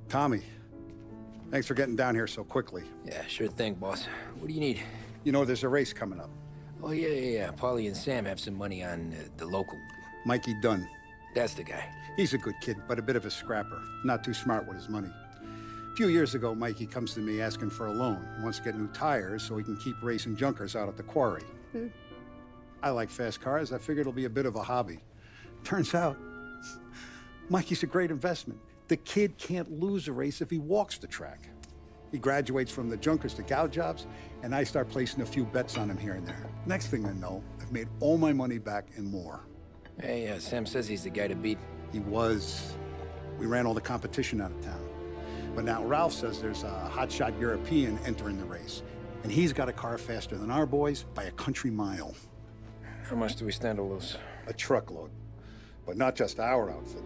Tommy, thanks for getting down here so quickly. Yeah, sure thing, boss. What do you need? You know, there's a race coming up. Oh, yeah. Paulie and Sam have some money on the local. Mikey Dunn. That's the guy. He's a good kid, but a bit of a scrapper. Not too smart with his money. A few years ago, Mikey comes to me asking for a loan. He wants to get new tires so he can keep racing junkers out at the quarry. I like fast cars. I figured it'll be a bit of a hobby. Turns out, Mikey's a great investment. The kid can't lose a race if he walks the track. He graduates from the junkers to gal jobs, and I start placing a few bets on him here and there. Next thing I know, I've made all my money back and more. Hey, Sam says he's the guy to beat. He was. We ran all the competition out of town. But now Ralph says there's a hotshot European entering the race, and he's got a car faster than our boys by a country mile. How much do we stand to lose? A truckload. But not just our outfit.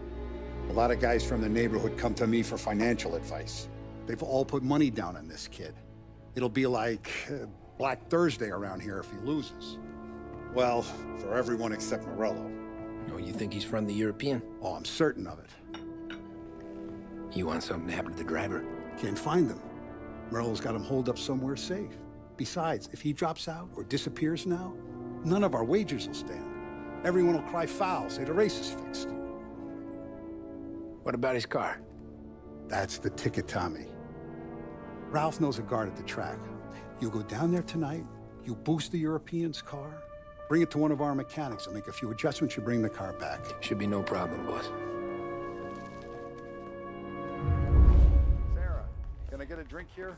A lot of guys from the neighborhood come to me for financial advice. They've all put money down on this kid. It'll be like Black Thursday around here if he loses. Well, for everyone except Morello. Oh, you think he's from the European? Oh, I'm certain of it. You want something to happen to the driver? Can't find him. Morello's got him holed up somewhere safe. Besides, if he drops out or disappears now, none of our wagers will stand. Everyone will cry foul, say the race is fixed. What about his car? That's the ticket, Tommy. Ralph knows a guard at the track. You go down there tonight, you boost the European's car, bring it to one of our mechanics, and make a few adjustments, you bring the car back. Should be no problem, boss. Sarah, can I get a drink here?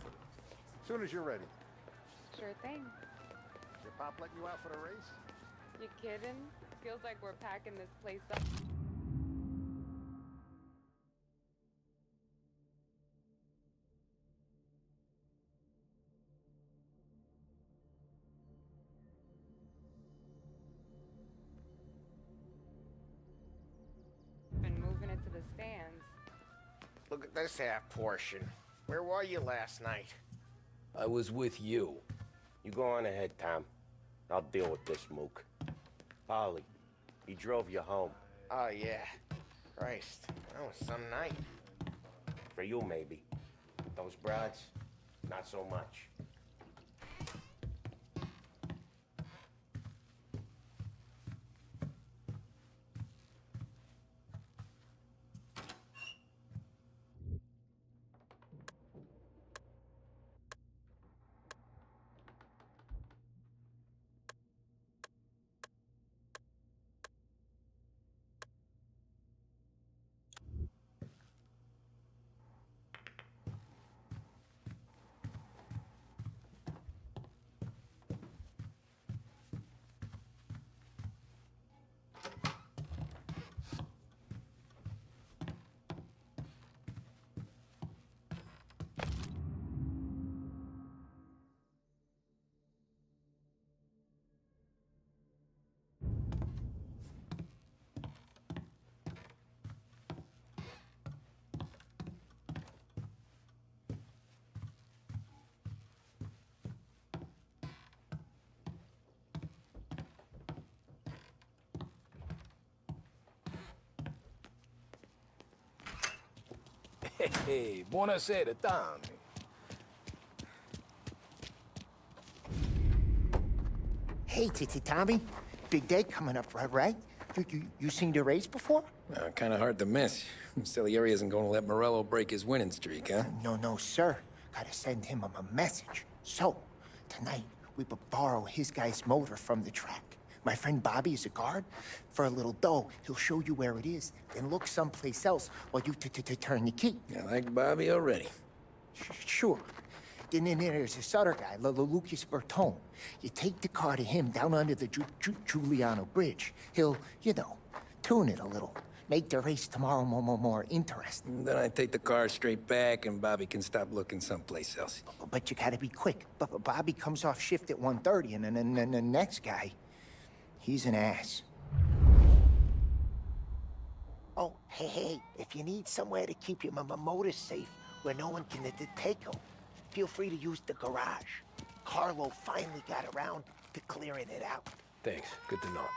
As soon as you're ready. Sure thing. Your pop letting you out for the race? You kidding? Feels like we're packing this place up. Been moving it to the stands. Look at this half portion. Where were you last night? I was with you. You go on ahead, Tom. I'll deal with this mook. Polly, he drove you home. Oh, yeah. Christ, that was some night. For you, maybe. Those broads, not so much. Hey, buonasera, Tommy. Hey, Tommy. Big day coming up, right? You seen the race before? Kind of hard to miss. Salieri isn't going to let Morello break his winning streak, huh? No, sir. Gotta send him a message. So, tonight, we will borrow his guy's motor from the track. My friend Bobby is a guard. For a little dough, he'll show you where it is, then look someplace else while you turn the key. I like Bobby already. Sure. Then there's this other guy, Lucas Bertone. You take the car to him down under the Giuliano Bridge. He'll, tune it a little. Make the race tomorrow more interesting. Then I take the car straight back and Bobby can stop looking someplace else. But you gotta be quick. Bobby comes off shift at 1:30, and then the next guy, he's an ass. Oh, hey, if you need somewhere to keep your motor safe where no one can take them, feel free to use the garage. Carlo finally got around to clearing it out. Thanks. Good to know.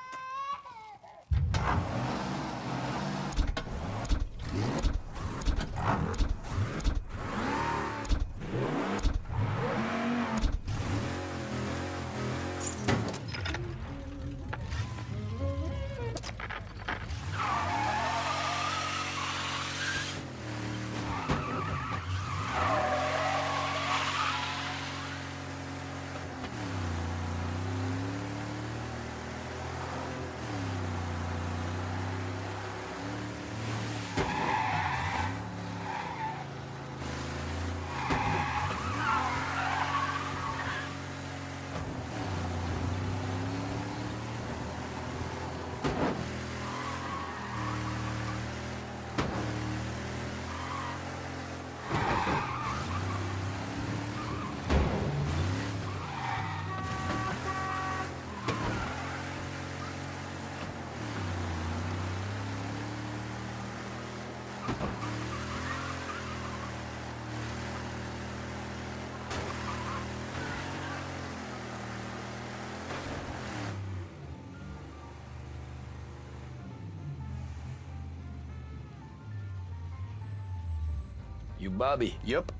You Bobby? Yep.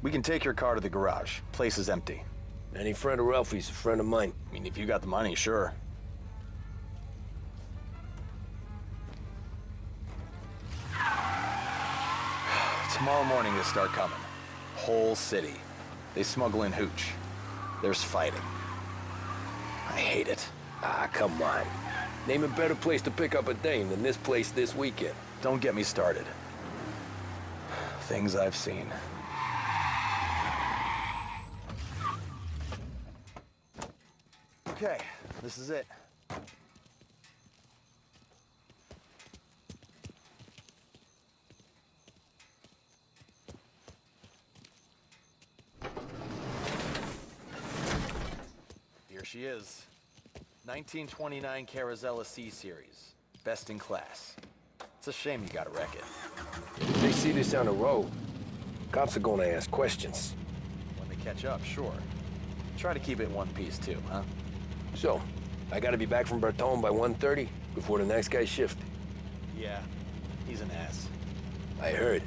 We can take your car to the garage. Place is empty. Any friend of Ralphie's, a friend of mine. I mean, if you got the money, sure. Tomorrow morning they start coming. Whole city. They smuggle in hooch. There's fighting. I hate it. Ah, come on. Name a better place to pick up a dame than this place this weekend. Don't get me started. Things I've seen. Okay, this is it. Here she is. 1929 Carazella C-Series. Best in class. It's a shame you gotta wreck it. If they see this on the road, cops are gonna ask questions. When they catch up, sure. Try to keep it in one piece too, huh? So, I gotta be back from Bertone by 1:30 before the next guy's shift. Yeah, he's an ass. I heard.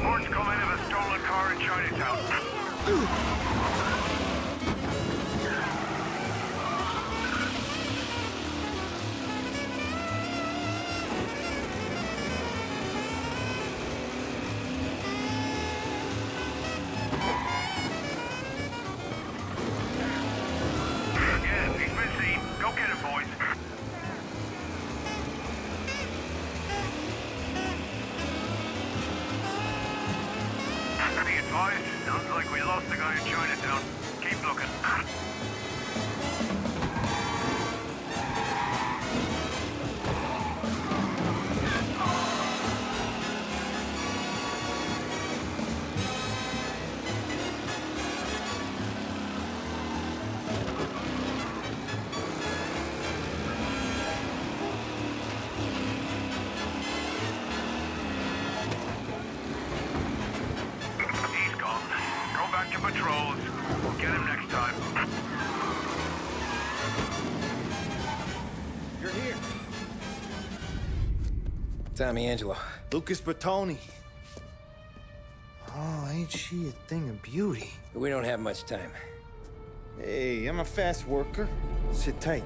Reports come in of a stolen car in Chinatown. Yeah, he's been seen. Go get him, boys. Be advised, sounds like we lost the guy in Chinatown. Keep looking. He's gone. Go back to patrols. We'll get him next time. You're here. Tommy Angelo. Lucas Bertoni. Oh, ain't she a thing of beauty? We don't have much time. Hey, I'm a fast worker. Sit tight.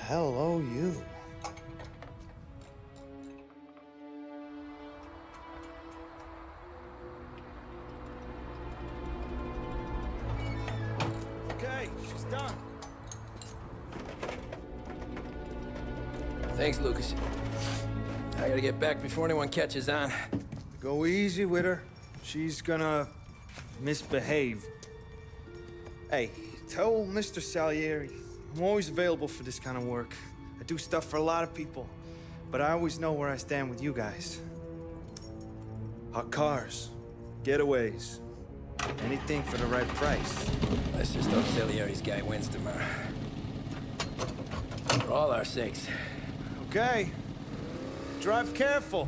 Hello, you. Okay, she's done. Thanks, Lucas. I gotta get back before anyone catches on. Go easy with her. She's gonna misbehave. Hey, tell Mr. Salieri I'm always available for this kind of work. I do stuff for a lot of people, but I always know where I stand with you guys. Hot cars, getaways, anything for the right price. Let's just hope Salieri's guy wins tomorrow. For all our sakes. Okay, Drive careful.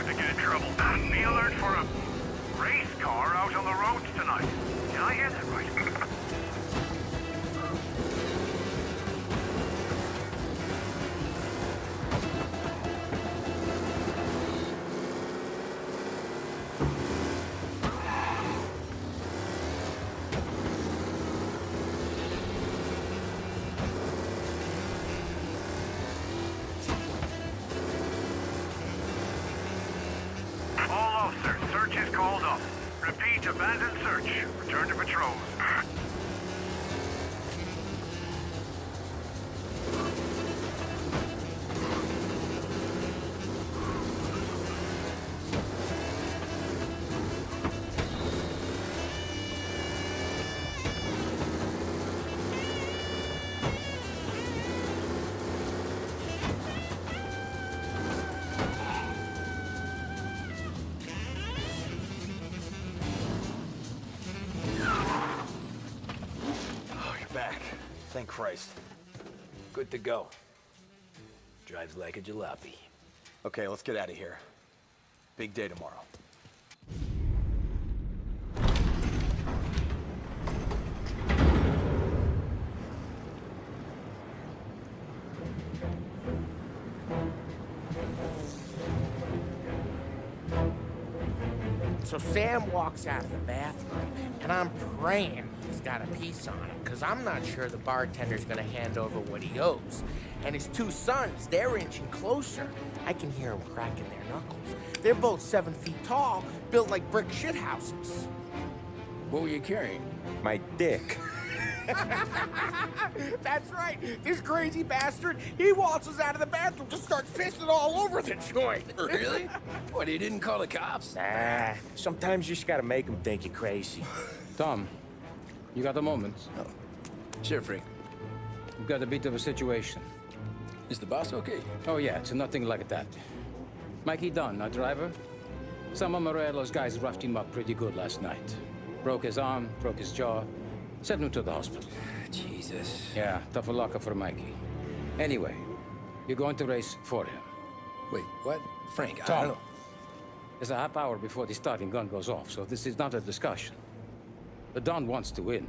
To get in trouble. Be alert for a race car out on the roads tonight. Did I hear that right? All officers, search is called off. Repeat, abandon search. Return to patrols. Oh, you're back. Thank Christ. Good to go. Drives like a jalopy. Okay, let's get out of here. Big day tomorrow. So Sam walks out of the bathroom, and I'm praying he's got a piece on him, because I'm not sure the bartender's gonna hand over what he owes. And his two sons, they're inching closer. I can hear them cracking their knuckles. They're both 7 feet tall, built like brick shithouses. What were you carrying? My dick. That's right. This crazy bastard, he waltzes out of the bathroom, just starts pissing all over the joint. Really? What, he didn't call the cops? Nah, sometimes you just gotta make them think you're crazy. Tom, you got a moment? Oh. Sure, Frank. We've got a bit of a situation. Is the boss okay? Oh yeah, it's nothing like that. Mikey Dunn, our driver. Some of Morello's guys roughed him up pretty good last night. Broke his arm, broke his jaw. Sent him to the hospital. Jesus. Yeah, tough luck for Mikey. Anyway, you're going to race for him. Wait, what? Frank, I Tom, don't know. there's a half hour before the starting gun goes off, so this is not a discussion. The Don wants to win,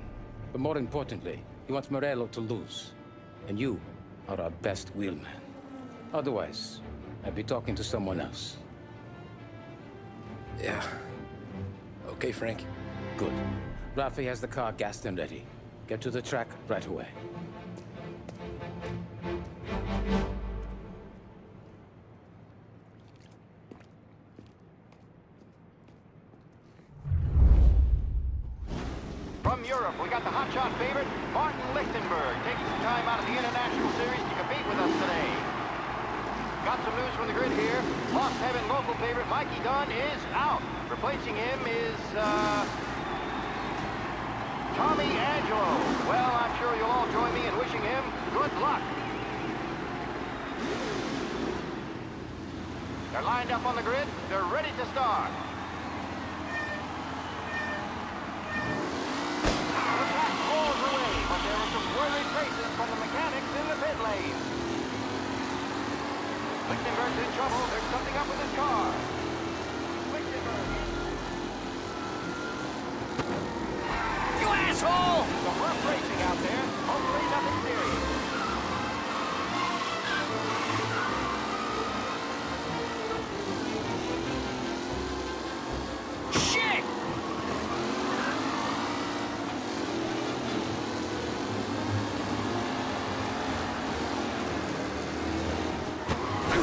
but more importantly, he wants Morello to lose. And you are our best wheelman. Otherwise, I'd be talking to someone else. Yeah. Okay, Frank. Good. Rafi has the car gassed and ready. Get to the track right away. From Europe, we got the hotshot favorite, Martin Lichtenberg, taking some time out of the International Series to compete with us today. Got some news from the grid here. Lost Heaven local favorite Mikey Dunn is out. Replacing him is, Tommy Angelo. Well, I'm sure you'll all join me in wishing him Good luck. They're lined up on the grid. They're ready to start. The track roars away, but there are some worried faces from the mechanics in the pit lane. Lichtenberg's in trouble. There's something up with his car. Lichtenberg. You asshole! Some rough racing out there. Hopefully nothing serious. Shit!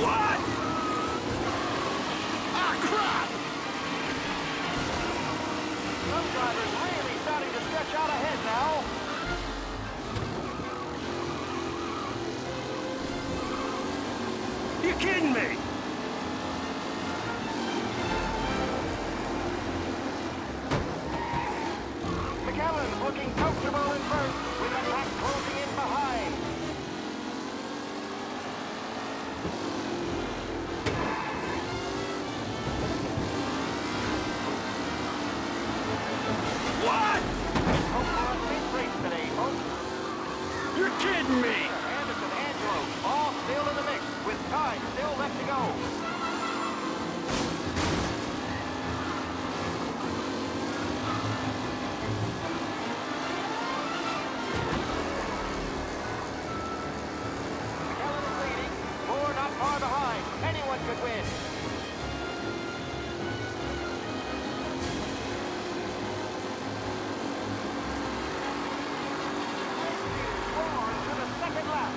What? Ah, crap! Some drivers really starting to stretch out ahead now. You kidding me? McAllen's looking comfortable in first, with the pack closing in behind. What? Let's hope for a safe race today, folks. You're kidding me! Anderson, Angelo, all still in the mix, with time still left to go. McAllen is leading. Moore not far behind. Anyone could win. Moore into the second lap.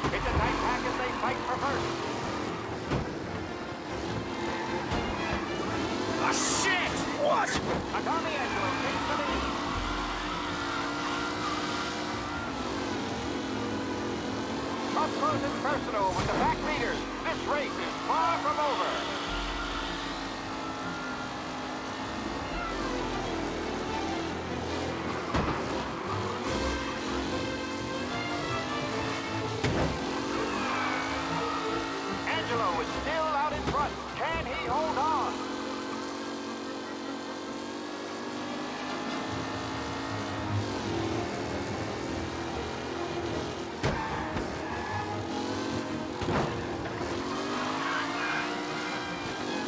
It's a tight pack as they fight for first. Ah, shit! What? Tommy Angelo takes the lead. Up close and personal with the back leaders. This race is far from over. Angelo is still out in front. Can he hold on?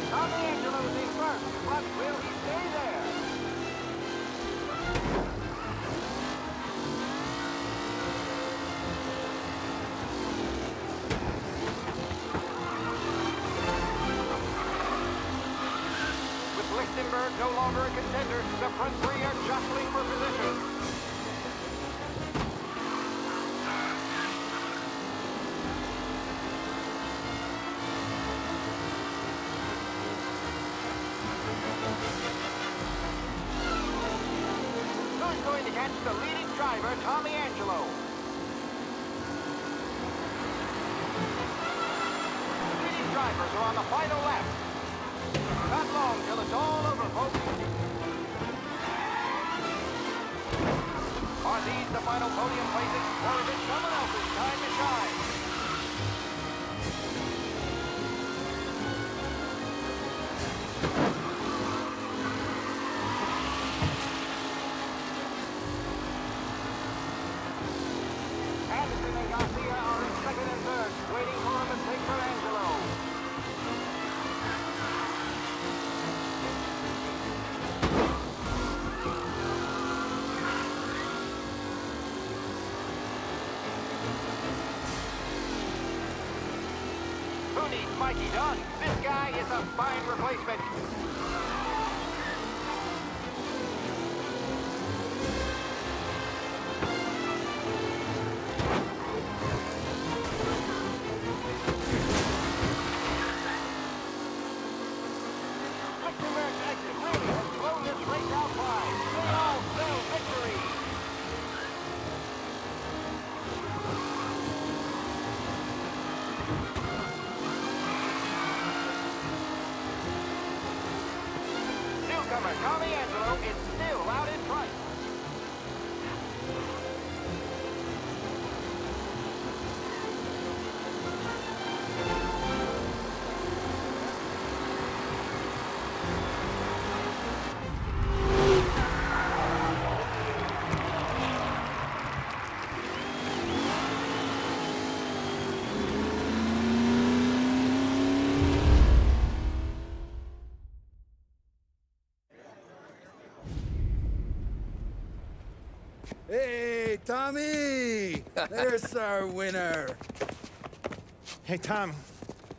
Tommy Angelo's in first, but will he stay there? With Lichtenberg no longer a contender, the front three are jostling for position. Who's going to catch the leading driver, Tommy Angelo? The leading drivers are on the final lap. Not long till it's all over, folks. Are these the final podium places, or is it someone else's time to shine? Anderson and Garcia are in second and third, waiting for a mistake for Angelo. Who needs Mikey Dunn? This guy is a fine replacement. Lichtenberg's exit really has blown this race out wide. They all spell victory. Hey, Tommy! There's our winner. Hey, Tommy.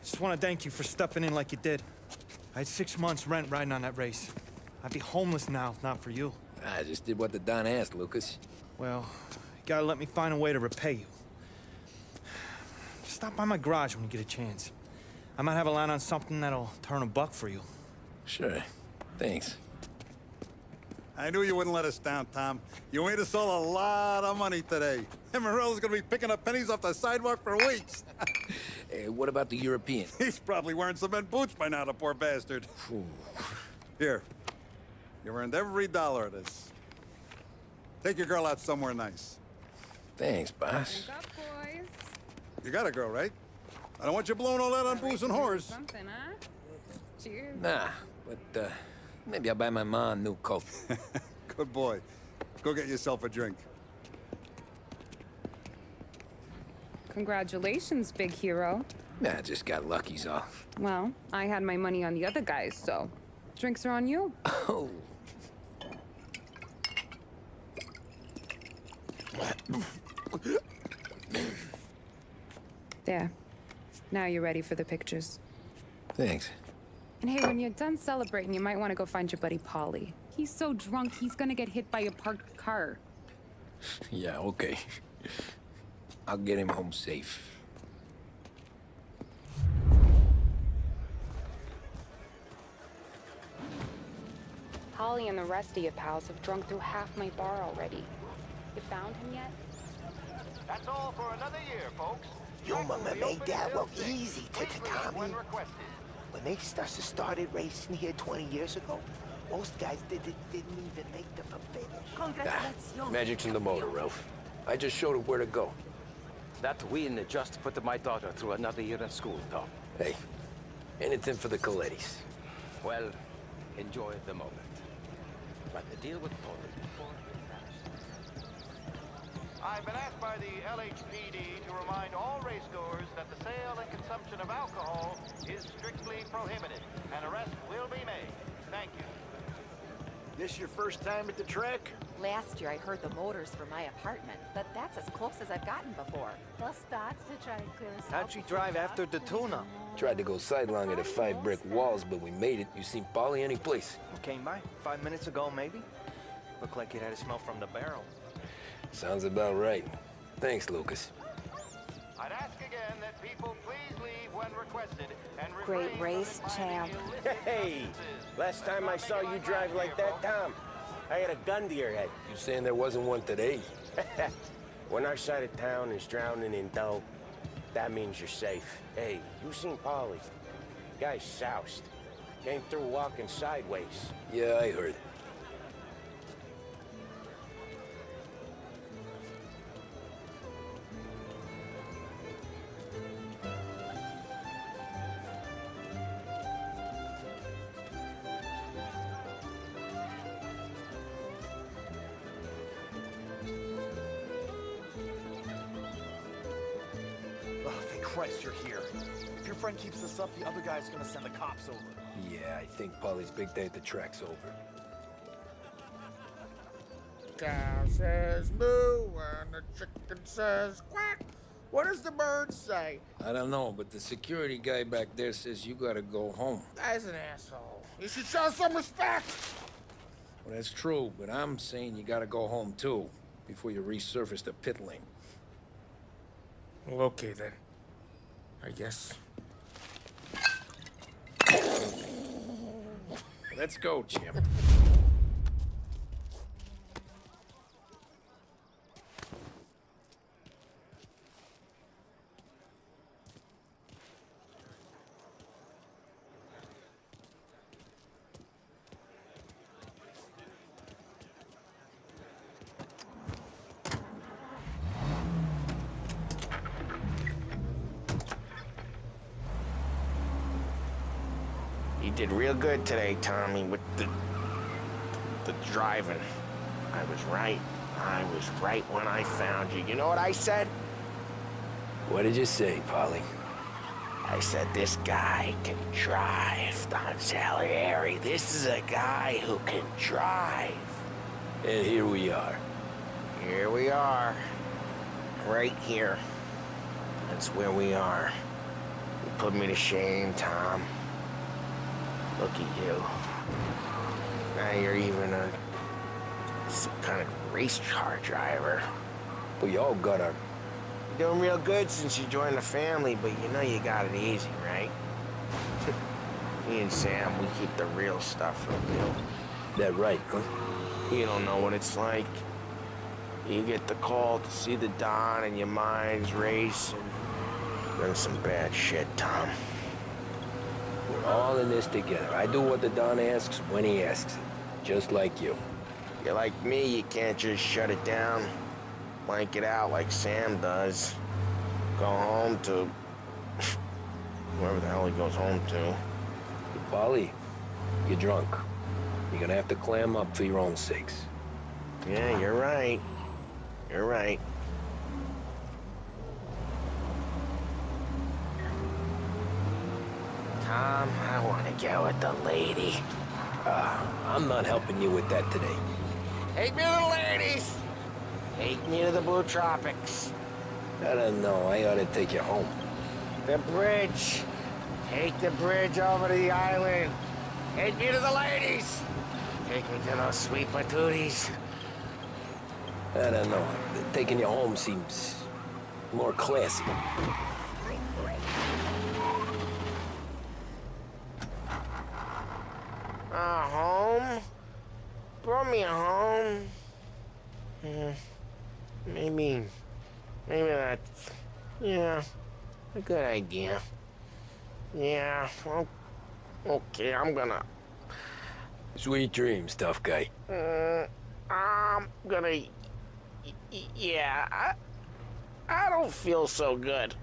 Just want to thank you for stepping in like you did. I had 6 months rent riding on that race. I'd be homeless now if not for you. I just did what the Don asked, Lucas. Well, you gotta let me find a way to repay you. Stop by my garage when you get a chance. I might have a line on something that'll turn $1 for you. Sure. Thanks. I knew you wouldn't let us down, Tom. You made us all a lot of money today. And Morello's gonna be picking up pennies off the sidewalk for weeks. Hey, what about the European? He's probably wearing cement boots by now, the poor bastard. Here. You've earned every dollar of this. Take your girl out somewhere nice. Thanch, boss. Wake up, boys. You got a girl, right? I don't want you blowing all that on booze and whores. Something, huh? Cheers. Nah, but, maybe I'll buy my ma a new coat. Good boy. Go get yourself a drink. Congratulations, big hero. Nah, I just got lucky's all. Well, I had my money on the other guys, so drinks are on you. Oh. There. Now you're ready for the pictures. Thanks. And hey, when you're done celebrating, you might want to go find your buddy Paulie. He's so drunk, he's gonna get hit by a parked car. Yeah, okay. I'll get him home safe. Holly and the rest of your pals have drunk through half my bar already. You found him yet? That's all for another year, folks. Your mama Will be made open that till look 6. easy to Please the leave Tommy. when requested. When they started racing here 20 years ago, most guys didn't even make the finish. Magic's in the motor, Ralph. I just showed her where to go. That win just put my daughter through another year in school, Tom. Hey, anything for the Colettis. Well, enjoy the moment. But the deal with Paulie before it matters. I've been asked by the LHPD to remind all racegoers that the sale and consumption of alcohol is strictly prohibited. An arrest will be made. Thank you. This your first time at the track? Last year I heard the motors for my apartment, but that's as close as I've gotten before. They'll start to try and clear us out. How'd you drive after the tuna? Tried to go sidelong at the 5 brick walls, but we made it. You seen Polly any place? Came by 5 minutes ago, maybe. Looked like it had a smell from the barrel. Sounds about right. Thanks, Lucas. I'd ask again that people please leave when requested and Great race, champ. Hey, last time I saw you drive like that, Tom, I had a gun to your head. You saying there wasn't one today? When our side of town is drowning in dough, that means you're safe. Hey, you seen Polly? Guy's soused. Came through walking sideways. Yeah, I heard. Oh, thank Christ you're here. If your friend keeps this up, the other guy's gonna send the cops over. Yeah, I think Polly's big day at the track's over. Cow says moo and the chicken says quack. What does the bird say? I don't know, but the security guy back there says you gotta go home. Guy's an asshole. You should show some respect. Well, that's true, but I'm saying you gotta go home too, before you resurface the pit lane. Well, okay then. I guess. Let's go, champ. You did real good today, Tommy, with the driving. I was right. I was right when I found you. You know what I said? What did you say, Polly? I said, this guy can drive, Don Salieri. This is a guy who can drive. And here we are. Here we are. Right here. That's where we are. You put me to shame, Tom. Look at you. Now you're even some kind of race car driver. We all got our... You're doing real good since you joined the family, but you know you got it easy, right? Me and Sam, we keep the real stuff from you. That right, huh? You don't know what it's like. You get the call to see the Don and your mind's race, and you're in some bad shit, Tom. We're all in this together. I do what the Don asks when he asks it. Just like you. You're like me, you can't just shut it down, blank it out like Sam does. Go home to... wherever the hell he goes home to. Polly, you're drunk. You're gonna have to clam up for your own sakes. Yeah, you're right. You're right. Tom, I want to get with the lady. I'm not helping you with that today. Take me to the ladies! Take me to the Blue Tropics. I don't know. I ought to take you home. The bridge. Take the bridge over to the island. Take me to the ladies. Take me to those sweet patooties. I don't know. Taking you home seems more classy. Home? Brought me home. Maybe that's, yeah, a good idea. Yeah, well, okay, I'm gonna... Sweet dreams, tough guy. I'm gonna... yeah, I don't feel so good.